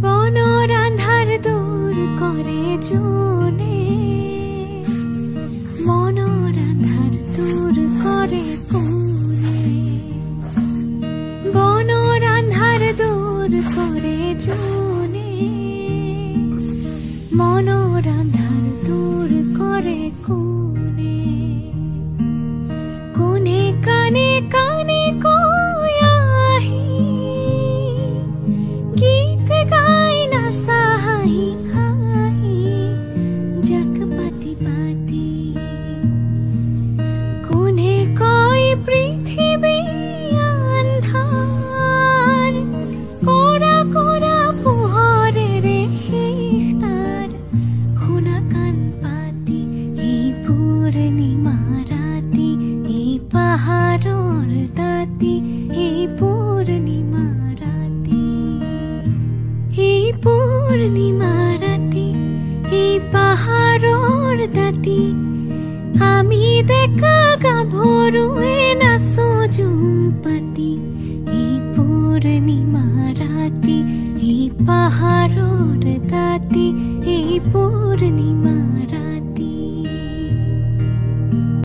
বনৰ আন্ধাৰ দূৰ কৰে জোনে, মনৰ আন্ধাৰ দূৰ কৰে কোনে। বনৰ আন্ধাৰ দূৰ কৰে জোনে, মনৰ আন্ধাৰ দূৰ কৰে কোনে। কোনে কানে কানে কৈ আহি গীত গাই নাচা হাঁহি হাঁহি জাক পাতি পাতি। কোনে কয় পৃথিৱী আন্ধাৰ, কৰা কৰা পোহৰেৰে শেষ তাৰ। শুনা কাণ পাতি এই পূৰ্ণিমা ৰাতি, এই পাহাৰৰ দাঁতি, এই পূৰ্ণিমা ৰাতি। এই পূৰ্ণিমা ৰাতি, এই পাহাৰৰ দাঁতি, আমি ডেকা গাভৰুৱে নাচো জুম পাতি। এই পূৰ্ণিমা ৰাতি, এই পাহাৰৰ দাঁতি, এই পূৰ্ণিমা ৰাতি।